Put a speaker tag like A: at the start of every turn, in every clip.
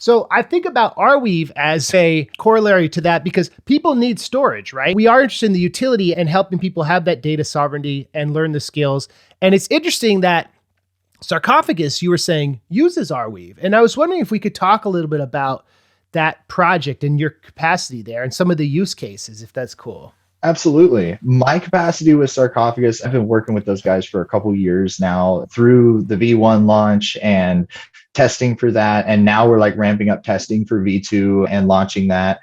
A: So I think about Arweave as a corollary to that because people need storage, right? We are interested in the utility and helping people have that data sovereignty and learn the skills. And it's interesting that Sarcophagus, you were saying, uses Arweave. And I was wondering if we could talk a little bit about that project and your capacity there and some of the use cases, if that's cool.
B: Absolutely. My capacity with Sarcophagus, I've been working with those guys for a couple years now through the V1 launch and testing for that. And now we're like ramping up testing for V2 and launching that.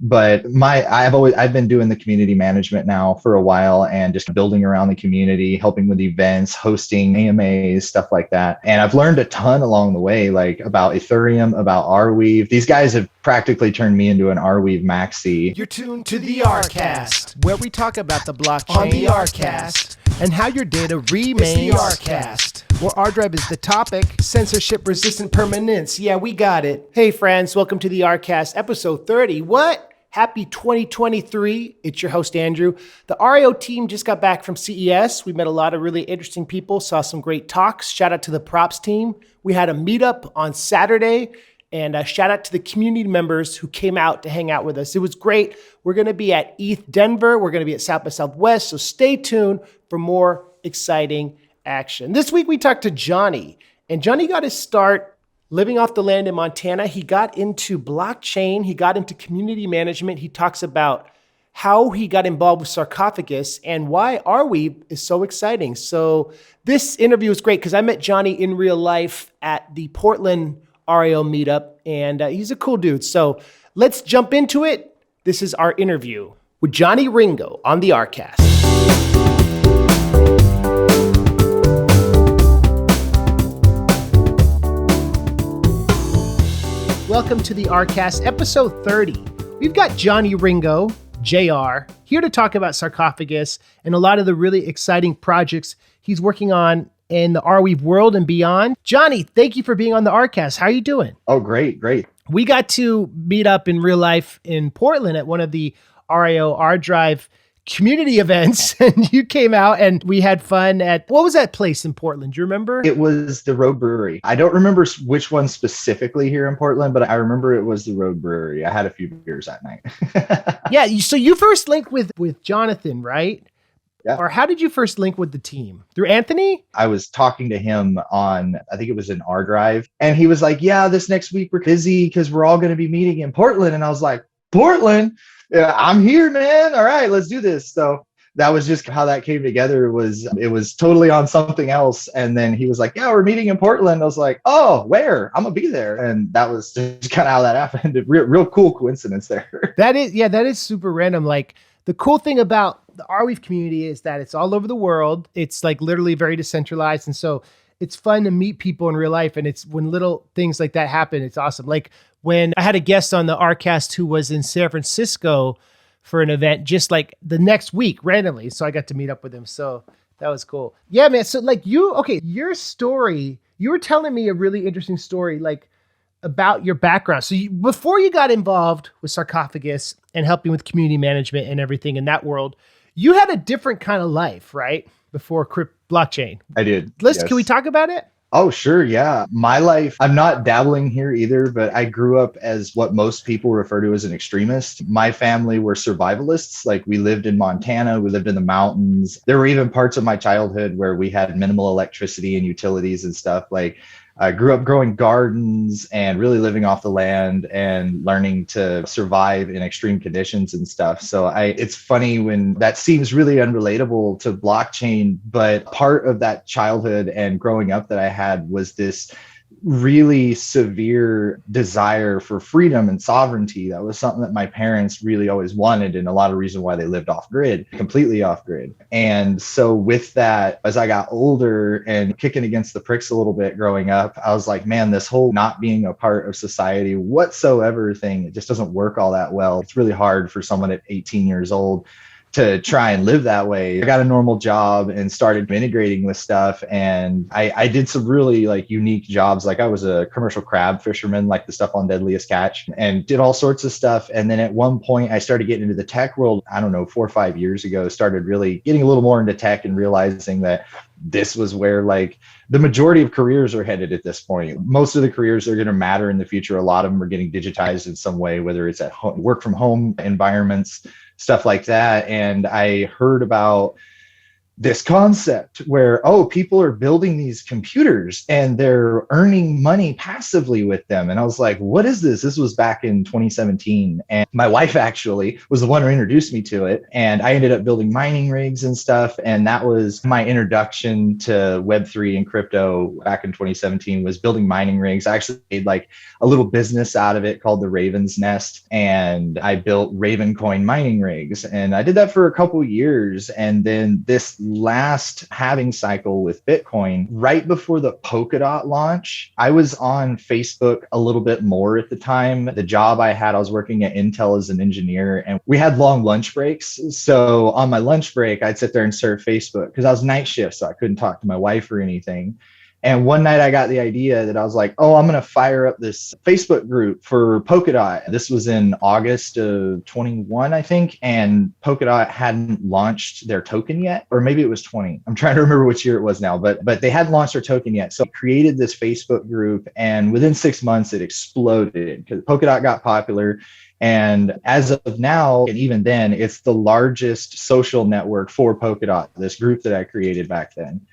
B: But I've been doing the community management now for a while and just building around the community, helping with events, hosting AMAs, stuff like that. And I've learned a ton along the way, like about Ethereum, about Arweave. These guys have practically turned me into an Arweave maxi.
A: You're tuned to the ArCast, where we talk about the blockchain on the ArCast and how your data remains the ArCast, where ArDrive is the topic, censorship-resistant permanence. Yeah, we got it. Hey, friends, welcome to the ArCast, episode 30. What? Happy 2023. It's your host, Andrew. The RIO team just got back from CES. We met a lot of really interesting people, saw some great talks. Shout out to the props team. We had a meetup on Saturday, and shout out to the community members who came out to hang out with us. It was great. We're going to be at ETH Denver. We're going to be at South by Southwest, so stay tuned for more exciting action. This week, we talked to Jonny, and Jonny got his start living off the land in Montana. He got into blockchain. He got into community management. He talks about how he got involved with Sarcophagus and why Arweave is so exciting. So this interview was great because I met Jonny in real life at the Portland RIO meetup, and he's a cool dude. So let's jump into it. This is our interview with Jonny Ringo on the ArCast. Welcome to the ArCast, episode 30. We've got Jonny Ringo, JR, here to talk about Sarcophagus and a lot of the really exciting projects he's working on in the Arweave world and beyond. Jonny, thank you for being on the ArCast. How are you doing?
B: Oh, great.
A: We got to meet up in real life in Portland at one of the RIO ArDrive community events, and you came out and we had fun at, what was that place in Portland? Do you remember?
B: It was the Road Brewery. I don't remember which one specifically here in Portland, but I remember it was the Road Brewery. I had a few beers that night.
A: Yeah, so you first linked with Jonathan, right?
B: Yeah.
A: Or how did you first link with the team? Through Anthony?
B: I was talking to him on, I think it was an ArDrive, and he was like, yeah, this next week we're busy because we're all going to be meeting in Portland. And I was like, Portland? Yeah, I'm here, man. All right, let's do this. So that was just how that came together. It was totally on something else. And then he was like, yeah, we're meeting in Portland. I was like, oh, where? I'm going to be there. And that was just kind of how that happened. Real cool coincidence there.
A: That is super random. Like the cool thing about the Arweave community is that it's all over the world. It's like literally very decentralized. And so it's fun to meet people in real life. And it's when little things like that happen, it's awesome. Like when I had a guest on the ArCast who was in San Francisco for an event just like the next week randomly. So I got to meet up with him. So that was cool. Yeah, man. So like your story, you were telling me a really interesting story, like about your background. So before you got involved with Sarcophagus and helping with community management and everything in that world, you had a different kind of life, right? Before blockchain.
B: I did.
A: Yes. Can we talk about it?
B: Oh, sure. Yeah. My life, I'm not dabbling here either, but I grew up as what most people refer to as an extremist. My family were survivalists. Like we lived in Montana, we lived in the mountains. There were even parts of my childhood where we had minimal electricity and utilities and stuff. Like I grew up growing gardens and really living off the land and learning to survive in extreme conditions and stuff. So it's funny when that seems really unrelatable to blockchain, but part of that childhood and growing up that I had was this really severe desire for freedom and sovereignty. That was something that my parents really always wanted, and a lot of reason why they lived off grid, completely off grid. And so with that, as I got older and kicking against the pricks a little bit growing up, I was like, man, this whole not being a part of society whatsoever thing, it just doesn't work all that well. It's really hard for someone at 18 years old to try and live that way. I got a normal job and started integrating with stuff. And I did some really like unique jobs. Like I was a commercial crab fisherman, like the stuff on Deadliest Catch, and did all sorts of stuff. And then at one point I started getting into the tech world, I don't know, 4 or 5 years ago, started really getting a little more into tech and realizing that this was where like the majority of careers are headed at this point. Most of the careers are going to matter in the future. A lot of them are getting digitized in some way, whether it's at home, work from home environments, stuff like that. And I heard about this concept where, oh, people are building these computers and they're earning money passively with them. And I was like, what is this? This was back in 2017. And my wife actually was the one who introduced me to it. And I ended up building mining rigs and stuff. And that was my introduction to Web3 and crypto back in 2017, was building mining rigs. I actually made like a little business out of it called the Raven's Nest. And I built Raven coin mining rigs. And I did that for a couple of years. And then this last halving cycle with Bitcoin, right before the Polkadot launch, I was on Facebook a little bit more at the time. The job I had, I was working at Intel as an engineer, and we had long lunch breaks. So on my lunch break, I'd sit there and surf Facebook because I was night shift, so I couldn't talk to my wife or anything. And one night I got the idea that I was like, oh, I'm going to fire up this Facebook group for Polkadot. This was in August of 21, I think. And Polkadot hadn't launched their token yet, or maybe it was 20. I'm trying to remember which year it was now, but they hadn't launched their token yet. So I created this Facebook group, and within 6 months it exploded because Polkadot got popular. And as of now, and even then, it's the largest social network for Polkadot, this group that I created back then.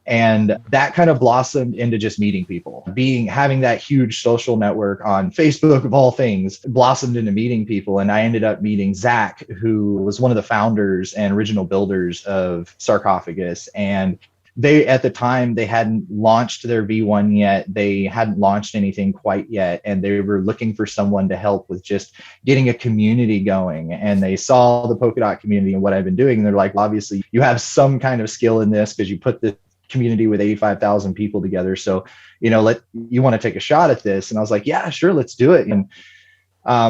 B: And that kind of blossomed into just meeting people. Having that huge social network on Facebook, of all things, blossomed into meeting people. And I ended up meeting Zach, who was one of the founders and original builders of Sarcophagus. And they, at the time, they hadn't launched their V1 yet. They hadn't launched anything quite yet. And they were looking for someone to help with just getting a community going. And they saw the Polkadot community and what I've been doing. And they're like, well, obviously, you have some kind of skill in this because you put this community with 85,000 people together. So, you want to take a shot at this? And I was like, yeah, sure, let's do it. And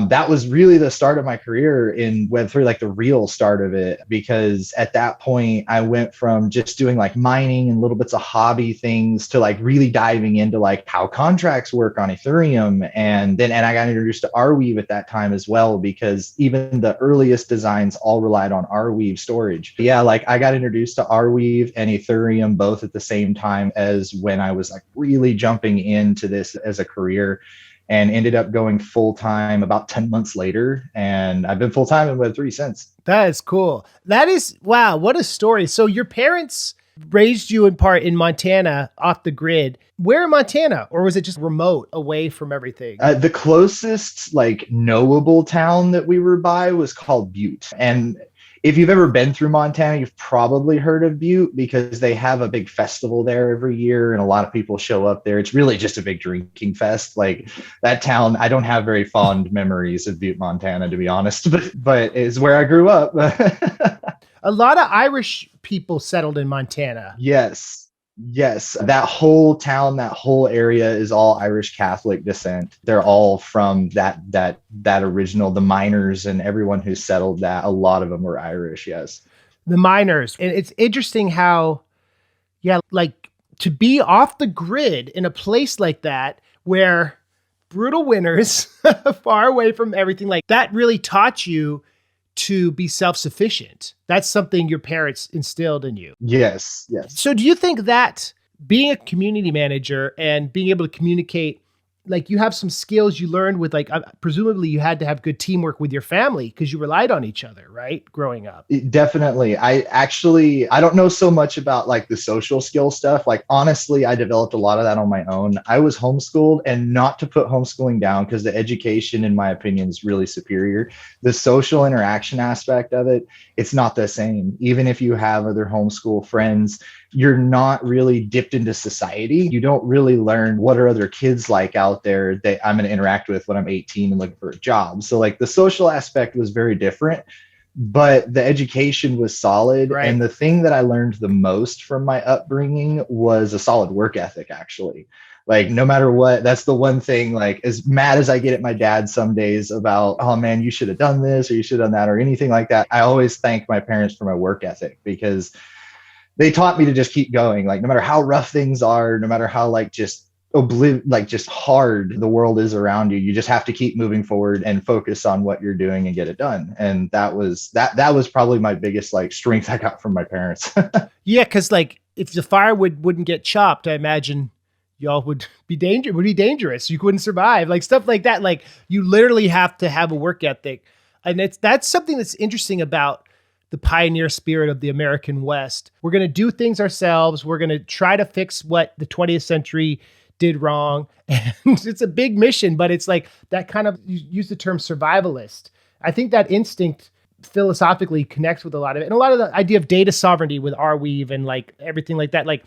B: that was really the start of my career in Web3, like the real start of it, because at that point I went from just doing like mining and little bits of hobby things to like really diving into like how contracts work on Ethereum. And I got introduced to Arweave at that time as well, because even the earliest designs all relied on Arweave storage. Yeah, like I got introduced to Arweave and Ethereum both at the same time as when I was like really jumping into this as a career, and ended up going full-time about 10 months later. And I've been full-time in Web3 since.
A: That is cool. Wow, what a story. So your parents raised you in part in Montana, off the grid. Where in Montana? Or was it just remote, away from everything?
B: The closest like knowable town that we were by was called Butte. And if you've ever been through Montana, you've probably heard of Butte because they have a big festival there every year and a lot of people show up there. It's really just a big drinking fest. Like that town, I don't have very fond memories of Butte, Montana, to be honest, but it's where I grew up.
A: A lot of Irish people settled in Montana.
B: Yes, that whole town, that whole area is all Irish Catholic descent. They're all from that original, the miners and everyone who settled that. A lot of them were Irish, yes.
A: The miners. And it's interesting how, like to be off the grid in a place like that where brutal winters, far away from everything, like that really taught you to be self-sufficient. That's something your parents instilled in you.
B: Yes.
A: So do you think that being a community manager and being able to communicate, like you have some skills you learned with like, presumably you had to have good teamwork with your family because you relied on each other, right? Growing up.
B: Definitely. I don't know so much about like the social skill stuff. Like, honestly, I developed a lot of that on my own. I was homeschooled, and not to put homeschooling down because the education, in my opinion, is really superior. The social interaction aspect of it, it's not the same. Even if you have other homeschool friends, you're not really dipped into society. You don't really learn what are other kids like out there that I'm going to interact with when I'm 18 and looking for a job. So like the social aspect was very different, but the education was solid.
A: Right.
B: And the thing that I learned the most from my upbringing was a solid work ethic, actually. Like no matter what, that's the one thing, like as mad as I get at my dad some days about, oh man, you should have done this or you should have done that or anything like that, I always thank my parents for my work ethic, because they taught me to just keep going. Like no matter how rough things are, no matter how just hard the world is around you, you just have to keep moving forward and focus on what you're doing and get it done. And that was probably my biggest like strength I got from my parents.
A: Yeah, because like if the firewood wouldn't get chopped, I imagine y'all would be dangerous. You couldn't survive, like stuff like that. Like you literally have to have a work ethic. And that's something that's interesting about the pioneer spirit of the American West. We're going to do things ourselves. We're going to try to fix what the 20th century did wrong. And it's a big mission, but it's like that kind of, you use the term survivalist. I think that instinct philosophically connects with a lot of it. And a lot of the idea of data sovereignty with Arweave and like everything like that. Like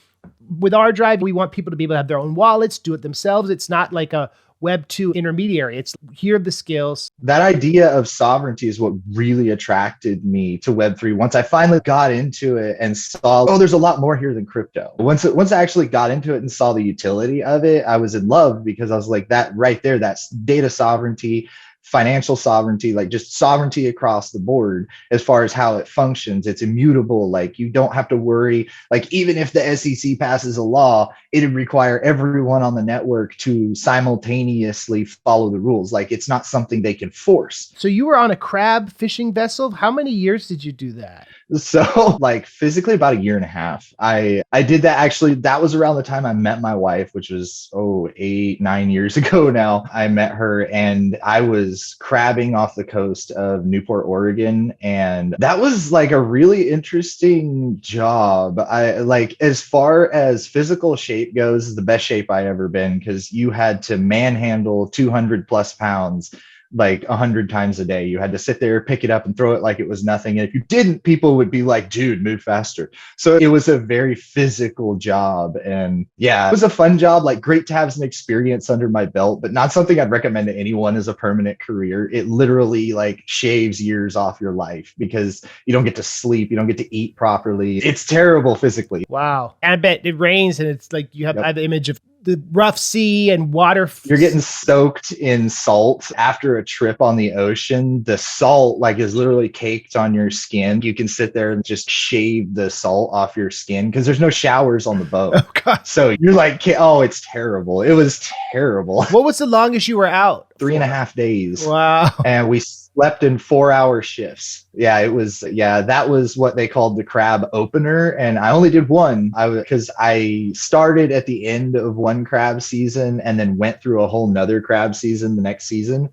A: with our drive, we want people to be able to have their own wallets, do it themselves. It's not like a Web 2 intermediary. It's here are the skills. That
B: idea of sovereignty is what really attracted me to Web 3. Once I finally got into it and saw, oh, there's a lot more here than crypto. Once I actually got into it and saw the utility of it, I was in love because I was like, that right there, that's data sovereignty, financial sovereignty, like just sovereignty across the board as far as how it functions. It's immutable. Like you don't have to worry. Like even if the SEC passes a law, it'd require everyone on the network to simultaneously follow the rules. Like it's not something they can force.
A: So you were on a crab fishing vessel. How many years did you do that?
B: So like physically about 1.5 years. I did that actually. That was around the time I met my wife, which was 8-9 years ago now. I met her and I was crabbing off the coast of Newport, Oregon. And that was like a really interesting job. I like, as far as physical shape goes, is the best shape I ever been, because you had to manhandle 200 plus pounds like 100 times a day. You had to sit there, pick it up and throw it like it was nothing. And if you didn't, people would be like, dude, move faster. So it was a very physical job. And yeah, it was a fun job, like great to have some experience under my belt, but not something I'd recommend to anyone as a permanent career. It literally like shaves years off your life because you don't get to sleep. You don't get to eat properly. It's terrible physically.
A: Wow. And I bet it rains and it's like you have the image of the rough sea and water.
B: You're getting soaked in salt after a trip on the ocean. The salt like is literally caked on your skin. You can sit there and just shave the salt off your skin because there's no showers on the boat.
A: Oh, God.
B: So you're like, oh, it's terrible. It was terrible.
A: What was the longest you were out?
B: 3.5 days.
A: Wow.
B: And we slept in 4-hour shifts. Yeah, it was, that was what they called the crab opener. And I only did one because I started at the end of one crab season and then went through a whole nother crab season the next season.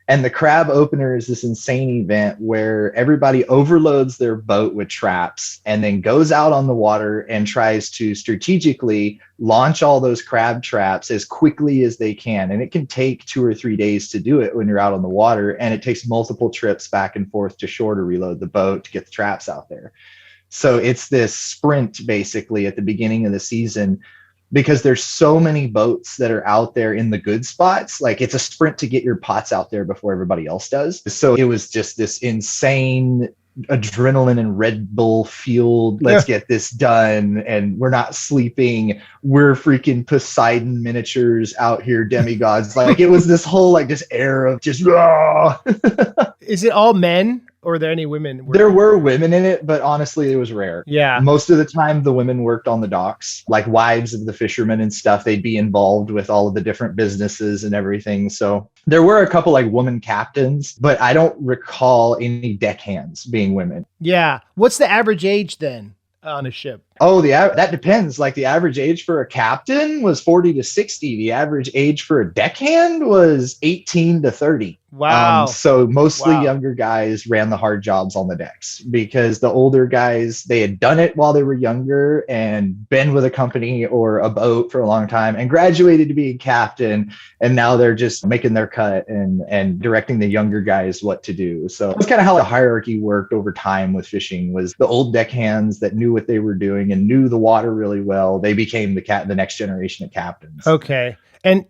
B: And the crab opener is this insane event where everybody overloads their boat with traps and then goes out on the water and tries to strategically launch all those crab traps as quickly as they can. And it can take 2 or 3 days to do it when you're out on the water. And it takes multiple trips back and forth to shore to reload the boat to get the traps out there. So it's this sprint basically at the beginning of the season, because there's so many boats that are out there in the good spots. Like it's a sprint to get your pots out there before everybody else does. So it was just this insane adrenaline and Red Bull fueled, let's get this done. And we're not sleeping. We're freaking Poseidon miniatures out here, demigods. Like it was this whole, like this air of just,
A: Is it all men? Or are there any women?
B: There were women in it, but honestly, it was rare.
A: Yeah.
B: Most of the time, the women worked on the docks, like wives of the fishermen and stuff. They'd be involved with all of the different businesses and everything. So there were a couple like woman captains, but I don't recall any deckhands being women.
A: Yeah. What's the average age then on a ship?
B: Oh, that depends. Like the average age for a captain was 40 to 60. The average age for a deckhand was 18 to 30.
A: Wow.
B: So mostly younger guys ran the hard jobs on the decks because the older guys, they had done it while they were younger and been with a company or a boat for a long time and graduated to be a captain. And now they're just making their cut and directing the younger guys what to do. So that's kind of how the hierarchy worked over time with fishing. Was the old deckhands that knew what they were doing and knew the water really well, they became the next generation of captains.
A: Okay. And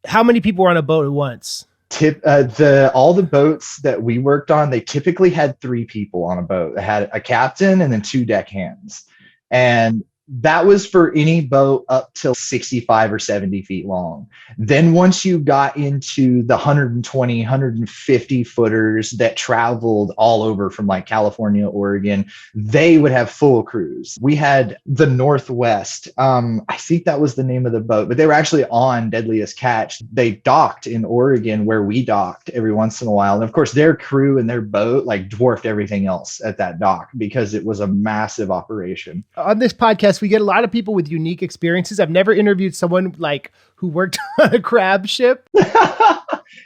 A: how many people were on a boat at once?
B: All the boats that we worked on, they typically had 3 people on a boat. They had a captain and then 2 deckhands. And that was for any boat up till 65 or 70 feet long. Then once you got into the 120, 150 footers that traveled all over from like California, Oregon, they would have full crews. We had the Northwest. I think that was the name of the boat, but they were actually on Deadliest Catch. They docked in Oregon where we docked every once in a while. And of course, their crew and their boat like dwarfed everything else at that dock because it was a massive operation.
A: On this podcast, guest. We get a lot of people with unique experiences. I've never interviewed someone like who worked on a crab ship.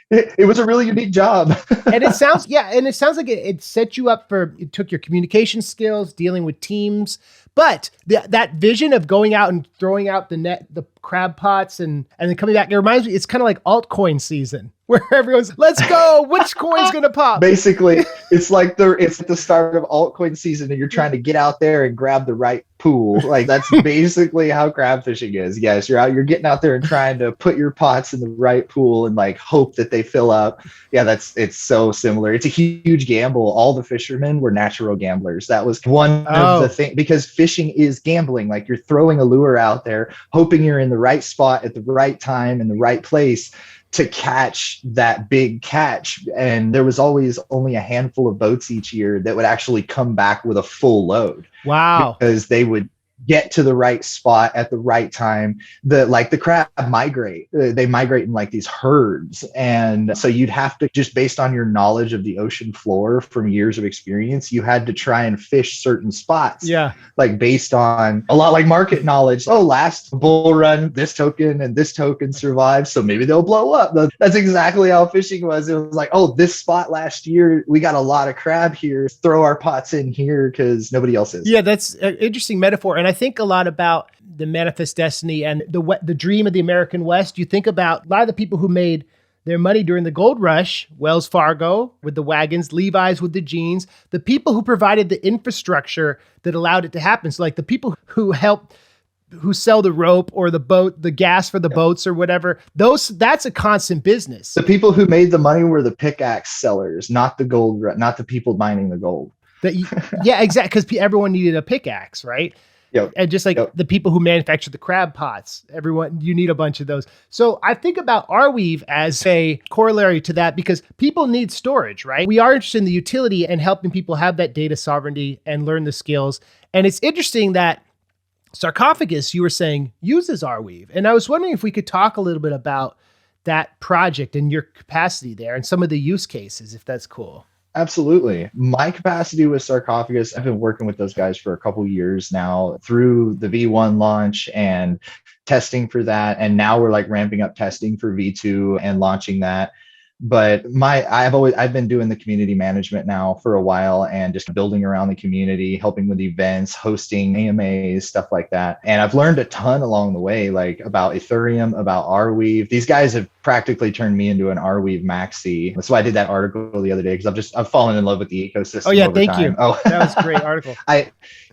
B: It was a really unique job.
A: And it sounds like it set you up it took your communication skills, dealing with teams, but that vision of going out and throwing out the crab pots and then coming back, it reminds me, it's kind of like altcoin season where everyone's, let's go, which coin's going to pop?
B: Basically, it's like it's the start of altcoin season and you're trying to get out there and grab the right pool. Like that's basically how crab fishing is. Yes, you're getting out there and trying to put your pots in the right pool and like hope that they fill up. Yeah, it's so similar. It's a huge gamble. All the fishermen were natural gamblers. That was one of the things, because fishing is gambling. Like you're throwing a lure out there, hoping you're in the right spot at the right time in the right place to catch that big catch. And there was always only a handful of boats each year that would actually come back with a full load.
A: Wow.
B: Because they would get to the right spot at the right time. The crab migrate. They migrate in like these herds. And so you'd have to, just based on your knowledge of the ocean floor from years of experience, you had to try and fish certain spots.
A: Yeah.
B: Like based on a lot like market knowledge. Oh, last bull run, this token and this token survived, so maybe they'll blow up. That's exactly how fishing was. It was like, oh, this spot last year, we got a lot of crab here. Throw our pots in here because nobody else is.
A: Yeah, that's an interesting metaphor. And I think a lot about the manifest destiny and the dream of the American West. You think about a lot of the people who made their money during the gold rush, Wells Fargo with the wagons, Levi's with the jeans, the people who provided the infrastructure that allowed it to happen. So like the people who sell the rope or the boat, the gas for the boats or whatever, that's a constant business.
B: The people who made the money were the pickaxe sellers, not the people mining the gold.
A: Yeah, exactly. Because everyone needed a pickaxe, right?
B: Yep.
A: And just like the people who manufacture the crab pots, you need a bunch of those. So I think about Arweave as a corollary to that because people need storage, right? We are interested in the utility and helping people have that data sovereignty and learn the skills. And it's interesting that Sarcophagus, you were saying, uses Arweave. And I was wondering if we could talk a little bit about that project and your capacity there and some of the use cases, if that's cool.
B: Absolutely. My capacity with Sarcophagus, I've been working with those guys for a couple years now through the V1 launch and testing for that. And now we're like ramping up testing for V2 and launching that. But I've been doing the community management now for a while and just building around the community, helping with events, hosting AMAs, stuff like that. And I've learned a ton along the way, like about Ethereum, about Arweave. These guys have practically turned me into an Arweave maxi. That's why I did that article the other day, because I've fallen in love with the ecosystem.
A: Oh yeah,
B: over
A: thank
B: time.
A: you. Oh, that was a great article.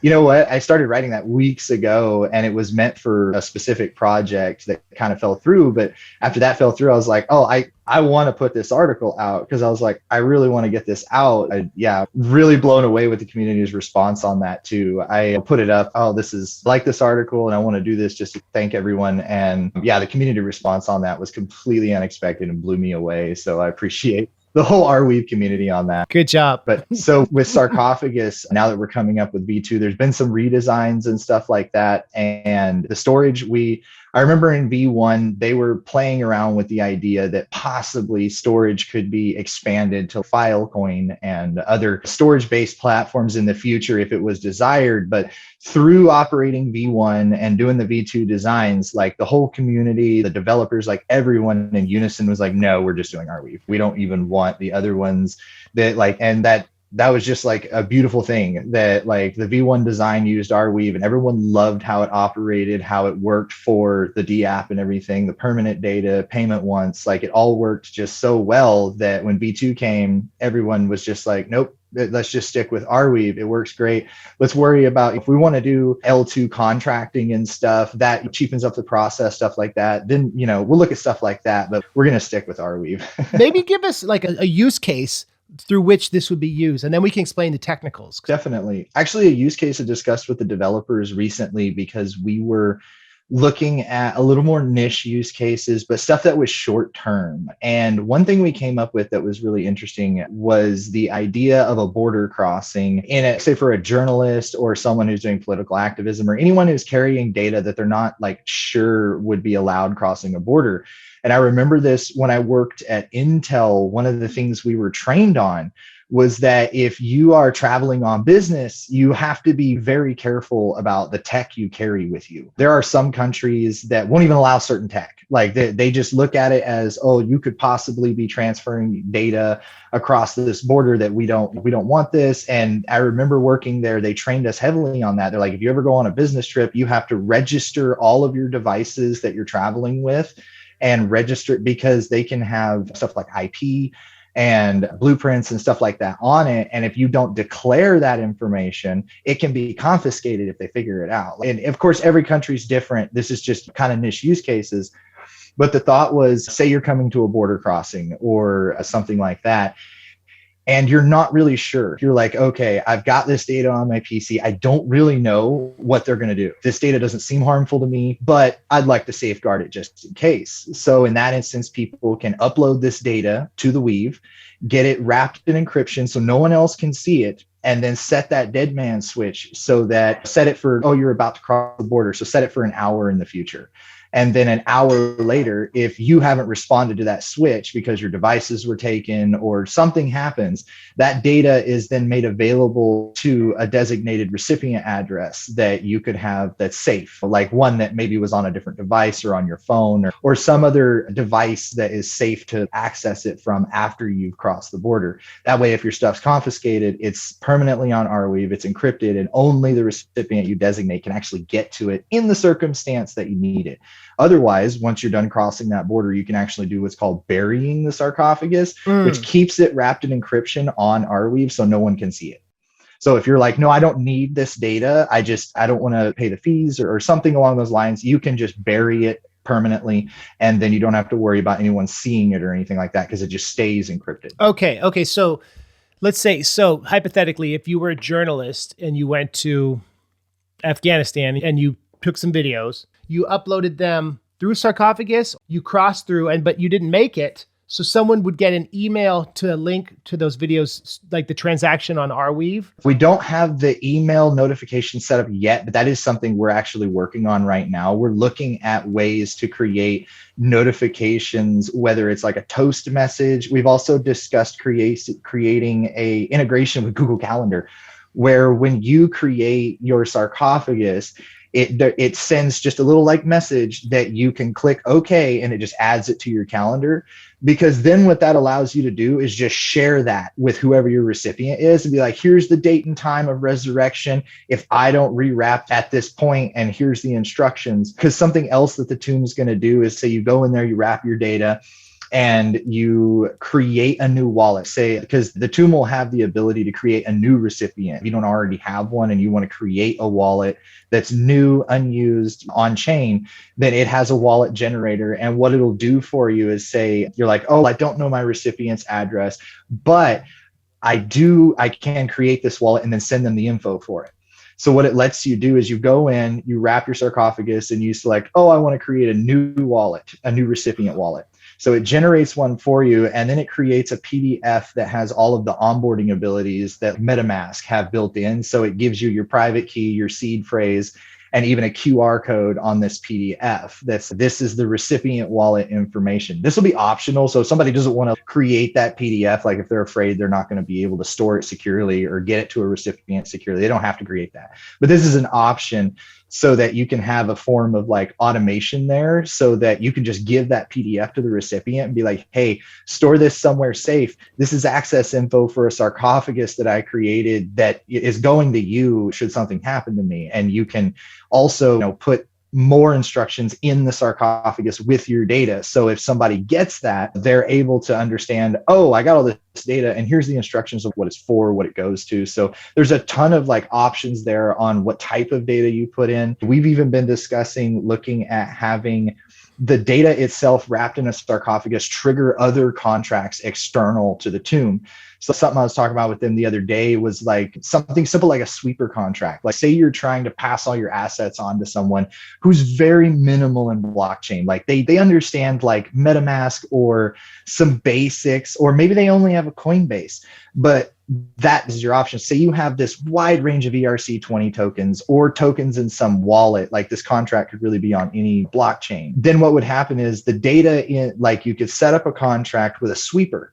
B: You know what? I started writing that weeks ago and it was meant for a specific project that kind of fell through. But after that fell through, I was like, oh, I want to put this article out because I was like, I really want to get this out. Really blown away with the community's response on that too. I put it up. Oh, this is like this article and I want to do this just to thank everyone. And yeah, the community response on that was completely unexpected and blew me away. So I appreciate the whole Arweave community on that.
A: Good job.
B: But so with Sarcophagus, now that we're coming up with V2, there's been some redesigns and stuff like that. And the storage, I remember in V1, they were playing around with the idea that possibly storage could be expanded to Filecoin and other storage-based platforms in the future if it was desired. But through operating V1 and doing the V2 designs, like the whole community, the developers, like everyone in unison was like, no, we're just doing Arweave. We don't even want the other ones that was just like a beautiful thing that like the V1 design used Arweave and everyone loved how it operated, how it worked for the D app and everything, the permanent data, payment once, like it all worked just so well that when V2 came, everyone was just like, nope, let's just stick with Arweave. It works great. Let's worry about if we want to do L2 contracting and stuff that cheapens up the process, stuff like that. Then, we'll look at stuff like that, but we're going to stick with Arweave.
A: Maybe give us like a use case through which this would be used, and then we can explain the technicals.
B: Definitely. Actually, a use case I discussed with the developers recently because we were looking at a little more niche use cases, but stuff that was short term. And one thing we came up with that was really interesting was the idea of a border crossing say for a journalist or someone who's doing political activism or anyone who's carrying data that they're not like sure would be allowed crossing a border. And I remember this when I worked at Intel, one of the things we were trained on was that if you are traveling on business, you have to be very careful about the tech you carry with you. There are some countries that won't even allow certain tech. Like they just look at it as, oh, you could possibly be transferring data across this border that we don't want this. And I remember working there, they trained us heavily on that. They're like, if you ever go on a business trip, you have to register all of your devices that you're traveling with and register it, because they can have stuff like IP and blueprints and stuff like that on it. And if you don't declare that information, it can be confiscated if they figure it out. And of course, every country's different. This is just kind of niche use cases. But the thought was, say you're coming to a border crossing or something like that, and you're not really sure. You're like, okay, I've got this data on my PC. I don't really know what they're going to do. This data doesn't seem harmful to me, but I'd like to safeguard it just in case. So in that instance, people can upload this data to the Weave, get it wrapped in encryption so no one else can see it, and then set that dead man switch so that set it for, oh, you're about to cross the border. So set it for an hour in the future. And then an hour later, if you haven't responded to that switch because your devices were taken or something happens, that data is then made available to a designated recipient address that you could have that's safe, like one that maybe was on a different device or on your phone or some other device that is safe to access it from after you've crossed the border. That way, if your stuff's confiscated, it's permanently on ArWeave, it's encrypted, and only the recipient you designate can actually get to it in the circumstance that you need it. Otherwise, once you're done crossing that border, you can actually do what's called burying the sarcophagus, which keeps it wrapped in encryption on ArWeave so no one can see it. So if you're like, no, I don't need this data, I don't want to pay the fees or something along those lines, you can just bury it permanently, and then you don't have to worry about anyone seeing it or anything like that because it just stays encrypted.
A: Okay. So let's say, hypothetically, if you were a journalist and you went to Afghanistan and you took some videos, you uploaded them through Sarcophagus, you crossed through, but you didn't make it. So someone would get an email to link to those videos, like the transaction on ArWeave.
B: We don't have the email notification set up yet, but that is something we're actually working on right now. We're looking at ways to create notifications, whether it's like a toast message. We've also discussed creating a integration with Google Calendar, where when you create your sarcophagus, it sends just a little like message that you can click OK, and it just adds it to your calendar. Because then what that allows you to do is just share that with whoever your recipient is and be like, here's the date and time of resurrection if I don't rewrap at this point, and here's the instructions. Because something else that the tomb is going to do is say you go in there, you wrap your data, and you create a new wallet, say, because the tomb will have the ability to create a new recipient. If you don't already have one and you want to create a wallet that's new, unused, on chain, then it has a wallet generator. And what it'll do for you is say, you're like, oh, I don't know my recipient's address, but I can create this wallet and then send them the info for it. So what it lets you do is you go in, you wrap your sarcophagus, and you select, oh, I want to create a new wallet, a new recipient wallet. So it generates one for you, and then it creates a PDF that has all of the onboarding abilities that MetaMask have built in. So it gives you your private key, your seed phrase, and even a QR code on this PDF. This is the recipient wallet information. This will be optional. So if somebody doesn't want to create that PDF, like if they're afraid they're not going to be able to store it securely or get it to a recipient securely, they don't have to create that. But this is an option so that you can have a form of like automation there, so that you can just give that PDF to the recipient and be like, hey, store this somewhere safe. This is access info for a sarcophagus that I created that is going to you should something happen to me. And you can also, put more instructions in the sarcophagus with your data. So if somebody gets that, they're able to understand, oh, I got all this data and here's the instructions of what it's for, what it goes to. So there's a ton of like options there on what type of data you put in. We've even been discussing looking at having the data itself wrapped in a sarcophagus trigger other contracts external to the tomb. So something I was talking about with them the other day was like something simple like a sweeper contract. Like say you're trying to pass all your assets on to someone who's very minimal in blockchain. Like they understand like MetaMask or some basics, or maybe they only have a Coinbase, but that is your option. Say you have this wide range of ERC20 tokens or tokens in some wallet, like this contract could really be on any blockchain. Then what would happen is the data in, like you could set up a contract with a sweeper.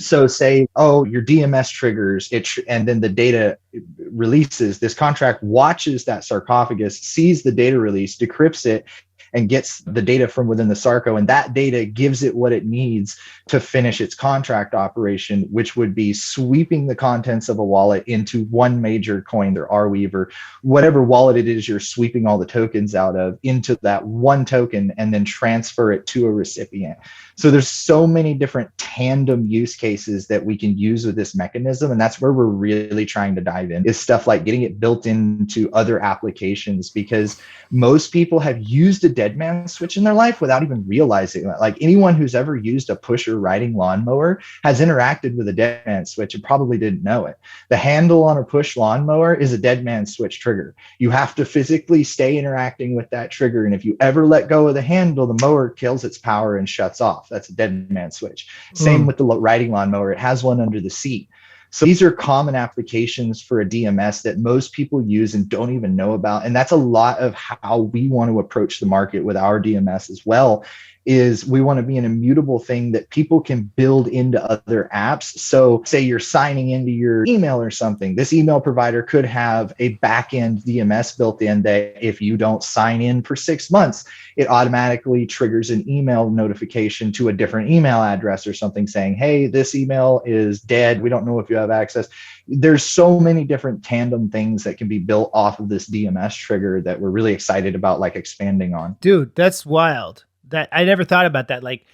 B: So say, oh, your DMS triggers it, and then the data releases. This contract watches that sarcophagus, sees the data release, decrypts it, and gets the data from within the Sarco. And that data gives it what it needs to finish its contract operation, which would be sweeping the contents of a wallet into one major coin, their Arweave, or whatever wallet it is you're sweeping all the tokens out of, into that one token, and then transfer it to a recipient. So there's so many different tandem use cases that we can use with this mechanism. And that's where we're really trying to dive in, is stuff like getting it built into other applications, because most people have used a dead man switch in their life without even realizing that. Like anyone who's ever used a pusher riding lawnmower has interacted with a dead man switch and probably didn't know it. The handle on a push lawnmower is a dead man switch trigger. You have to physically stay interacting with that trigger. And if you ever let go of the handle, the mower kills its power and shuts off. That's a dead man switch. Same with the riding lawnmower. It has one under the seat. So these are common applications for a DMS that most people use and don't even know about. And that's a lot of how we want to approach the market with our DMS as well, is we want to be an immutable thing that people can build into other apps. So say you're signing into your email or something, this email provider could have a backend DMS built in that if you don't sign in for 6 months, it automatically triggers an email notification to a different email address or something saying, hey, this email is dead. We don't know if you have access. There's so many different tandem things that can be built off of this DMS trigger that we're really excited about, like expanding on.
A: Dude, that's wild. That I never thought about that. Like,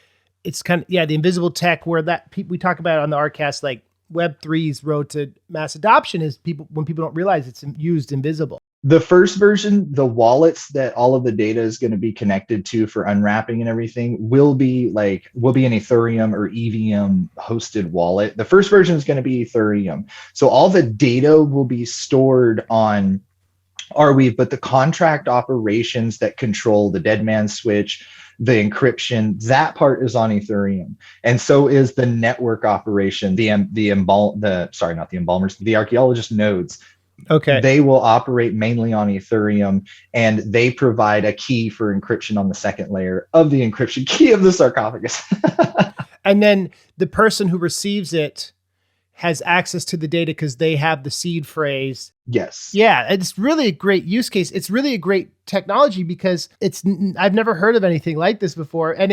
A: it's kind of, the invisible tech where that we talk about on the ArCast, like Web3's road to mass adoption is when people don't realize it's used invisible.
B: The first version, the wallets that all of the data is going to be connected to for unwrapping and everything will be an Ethereum or EVM hosted wallet. The first version is going to be Ethereum. So all the data will be stored on Arweave, but the contract operations that control the dead man switch, the encryption, that part is on Ethereum. And so is the network operation, the archaeologist nodes.
A: Okay.
B: They will operate mainly on Ethereum, and they provide a key for encryption on the second layer of the encryption key of the sarcophagus.
A: And then the person who receives it has access to the data because they have the seed phrase.
B: Yes.
A: Yeah, it's really a great use case. It's really a great technology because I've never heard of anything like this before. And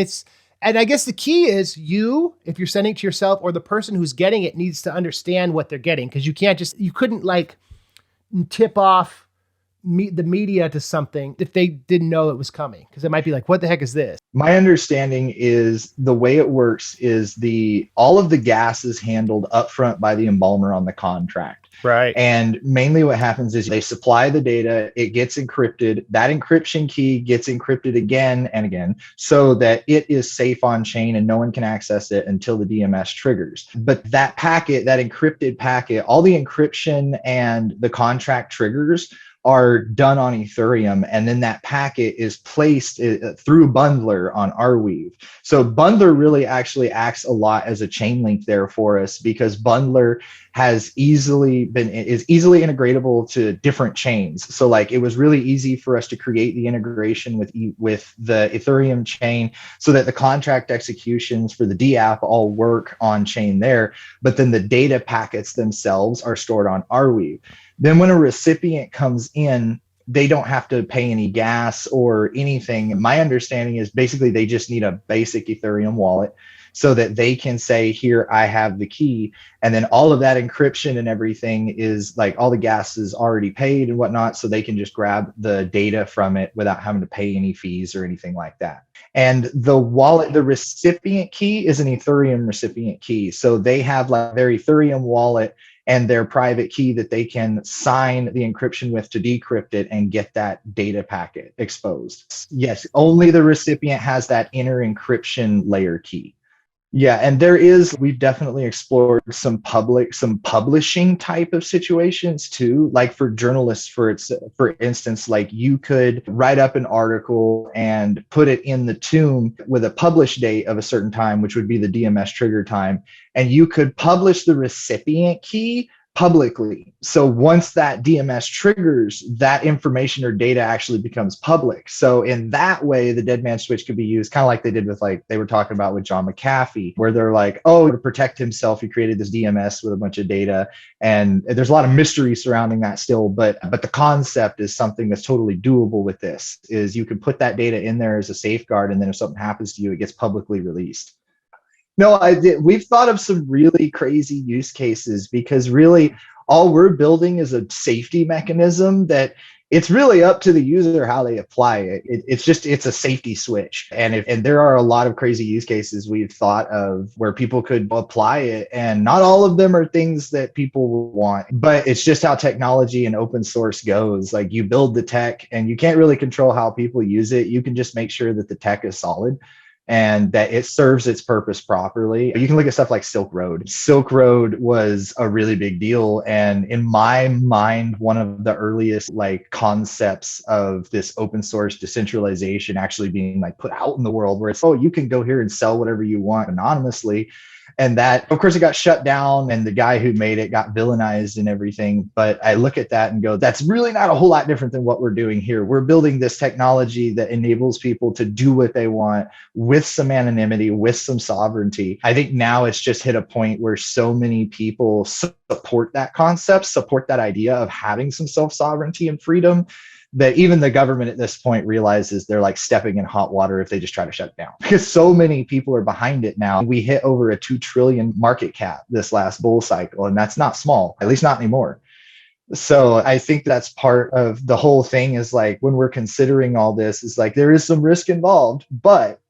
A: I guess the key is if you're sending it to yourself, or the person who's getting it needs to understand what they're getting, because you couldn't like tip off the media to something if they didn't know it was coming, because it might be like, what the heck is this?
B: My understanding is the way it works is all of the gas is handled upfront by the embalmer on the contract.
A: Right.
B: And mainly what happens is they supply the data, it gets encrypted, that encryption key gets encrypted again and again so that it is safe on chain and no one can access it until the DMS triggers. But that encrypted packet, all the encryption and the contract triggers are done on Ethereum, and then that packet is placed through Bundler on Arweave. So Bundler really actually acts a lot as a chain link there for us, because Bundler is easily integratable to different chains. So like it was really easy for us to create the integration with the Ethereum chain so that the contract executions for the D app all work on chain there, but then the data packets themselves are stored on Arweave. Then when a recipient comes in, they don't have to pay any gas or anything. My understanding is basically they just need a basic Ethereum wallet so that they can say, here, I have the key. And then all of that encryption and everything is like all the gas is already paid and whatnot. So they can just grab the data from it without having to pay any fees or anything like that. And the recipient key is an Ethereum recipient key. So they have like their Ethereum wallet and their private key that they can sign the encryption with to decrypt it and get that data packet exposed. Yes, only the recipient has that inner encryption layer key. Yeah, and we've definitely explored some publishing type of situations too. Like for journalists, for instance, like you could write up an article and put it in the tomb with a publish date of a certain time, which would be the DMS trigger time. And you could publish the recipient key publicly. So once that DMS triggers, that information or data actually becomes public. So in that way, the dead man switch could be used kind of like they did with, like they were talking about with John McAfee, where they're like, oh, to protect himself, he created this DMS with a bunch of data. And there's a lot of mystery surrounding that still, but the concept is something that's totally doable with this, is you can put that data in there as a safeguard, and then if something happens to you, it gets publicly released. No, I did. We've thought of some really crazy use cases, because really all we're building is a safety mechanism that it's really up to the user how they apply it. It's a safety switch. And there are a lot of crazy use cases we've thought of where people could apply it. And not all of them are things that people want, but it's just how technology and open source goes. Like, you build the tech and you can't really control how people use it. You can just make sure that the tech is solid and that it serves its purpose properly. You can look at stuff like Silk Road. Silk Road was a really big deal. And in my mind, one of the earliest like concepts of this open source decentralization actually being like put out in the world, where it's, oh, you can go here and sell whatever you want anonymously. And that, of course, it got shut down and the guy who made it got villainized and everything. But I look at that and go, that's really not a whole lot different than what we're doing here. We're building this technology that enables people to do what they want with some anonymity, with some sovereignty. I think now it's just hit a point where so many people support that concept, support that idea of having some self-sovereignty and freedom, that even the government at this point realizes they're like stepping in hot water if they just try to shut it down, because so many people are behind it now. We hit over a 2 trillion market cap this last bull cycle, and that's not small, at least not anymore. So I think that's part of the whole thing, is like, when we're considering all this, is like, there is some risk involved, but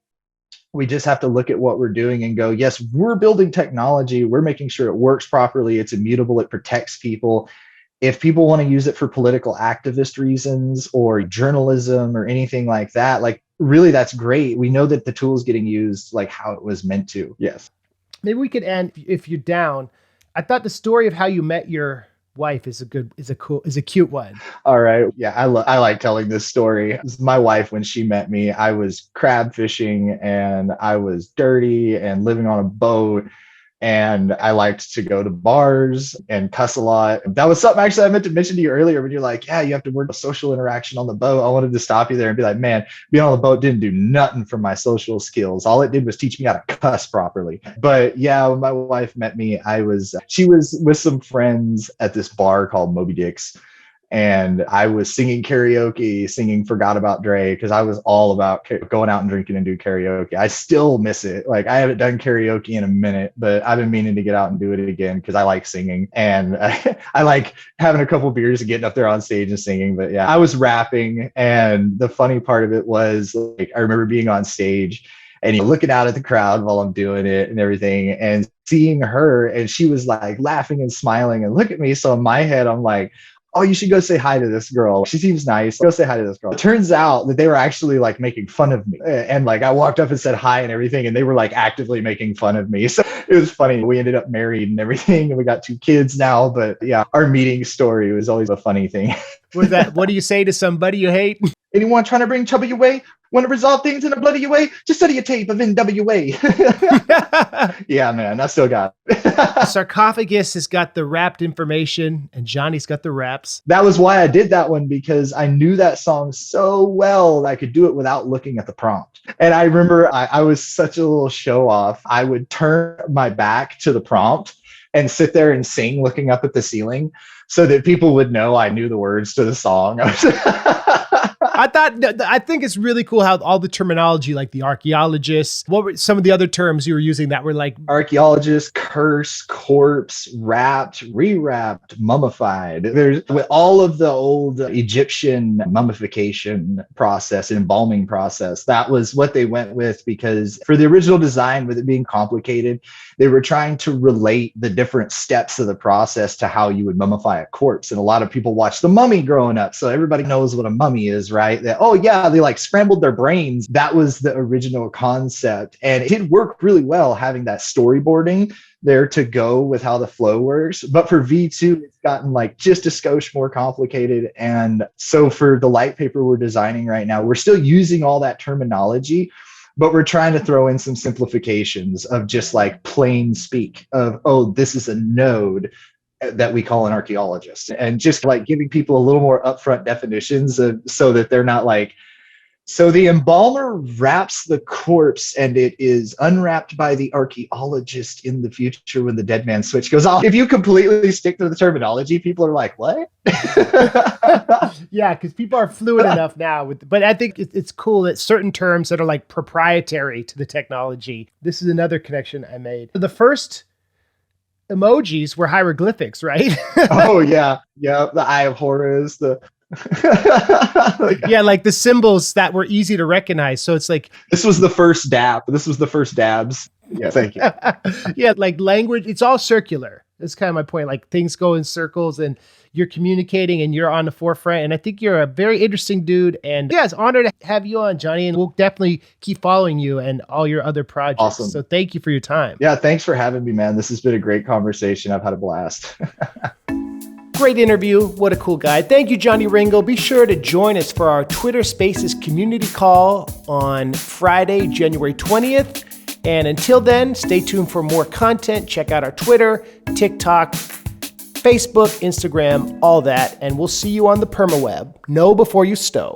B: we just have to look at what we're doing and go, yes, we're building technology. We're making sure it works properly. It's immutable. It protects people. If people want to use it for political activist reasons or journalism or anything like that, like, really, that's great. We know that the tool is getting used like how it was meant to. Yes.
A: Maybe we could end, if you're down. I thought the story of how you met your wife is a cute one.
B: All right. Yeah, I like telling this story. My wife, when she met me, I was crab fishing and I was dirty and living on a boat. And I liked to go to bars and cuss a lot. That was something actually I meant to mention to you earlier, when you're like, yeah, you have to work social interaction on the boat. I wanted to stop you there and be like, man, being on the boat didn't do nothing for my social skills. All it did was teach me how to cuss properly. But yeah, when my wife met me, she was with some friends at this bar called Moby Dick's. And I was singing karaoke, singing Forgot About Dre, because I was all about going out and drinking and do karaoke. I still miss it. Like, I haven't done karaoke in a minute, but I've been meaning to get out and do it again because I like singing. And I like having a couple beers and getting up there on stage and singing. But yeah, I was rapping. And the funny part of it was, like, I remember being on stage and looking out at the crowd while I'm doing it and everything, and seeing her, and she was like laughing and smiling and look at me. So in my head, I'm like, oh, you should go say hi to this girl. She seems nice. Go say hi to this girl. It turns out that they were actually like making fun of me. And like, I walked up and said hi and everything, and they were like actively making fun of me. So it was funny. We ended up married and everything, and we got 2 kids now. But yeah, our meeting story was always a funny thing.
A: What do you say to somebody you hate?
B: Anyone trying to bring trouble your way? Want to resolve things in a bloody way? Just study a tape of NWA. Yeah, man, I still got it.
A: Sarcophagus has got the wrapped information and Jonny's got the raps.
B: That was why I did that one, because I knew that song so well that I could do it without looking at the prompt. And I remember I was such a little show off. I would turn my back to the prompt and sit there and sing looking up at the ceiling so that people would know I knew the words to the song.
A: I think it's really cool how all the terminology, like the archaeologists, what were some of the other terms you were using that were like?
B: Archaeologist, curse, corpse, wrapped, rewrapped, mummified. There's with all of the old Egyptian mummification process, embalming process. That was what they went with, because for the original design, with it being complicated, they were trying to relate the different steps of the process to how you would mummify a corpse. And a lot of people watched The Mummy growing up, so everybody knows what a mummy is, right? That, oh yeah, they like scrambled their brains. That was the original concept. And it did work really well having that storyboarding there to go with how the flow works. But for V2, it's gotten like just a skosh more complicated. And so for the light paper we're designing right now, we're still using all that terminology, but we're trying to throw in some simplifications of just like plain speak of, oh, this is a node. that we call an archaeologist, and just like giving people a little more upfront definitions so that they're not like, so the embalmer wraps the corpse and it is unwrapped by the archaeologist in the future when the dead man switch goes off. If you completely stick to the terminology, people are like, what?
A: Yeah, because people are fluid enough now. But I think it's cool that certain terms that are like proprietary to the technology. This is another connection I made. The first emojis were hieroglyphics, right?
B: Oh, yeah. Yeah. The Eye of Horus,
A: yeah, like the symbols that were easy to recognize. So it's like,
B: this was the first dab. This was the first dabs. Yeah, thank you.
A: Yeah, like language, it's all circular. That's kind of my point. Like things go in circles and you're communicating and you're on the forefront. And I think you're a very interesting dude. And yeah, it's an honor to have you on, Jonny. And we'll definitely keep following you and all your other projects.
B: Awesome.
A: So thank you for your time.
B: Yeah, thanks for having me, man. This has been a great conversation. I've had a blast.
A: Great interview. What a cool guy. Thank you, Jonny Ringo. Be sure to join us for our Twitter Spaces community call on Friday, January 20th. And until then, stay tuned for more content. Check out our Twitter, TikTok, Facebook, Instagram, all that. And we'll see you on the permaweb. Know before you stow.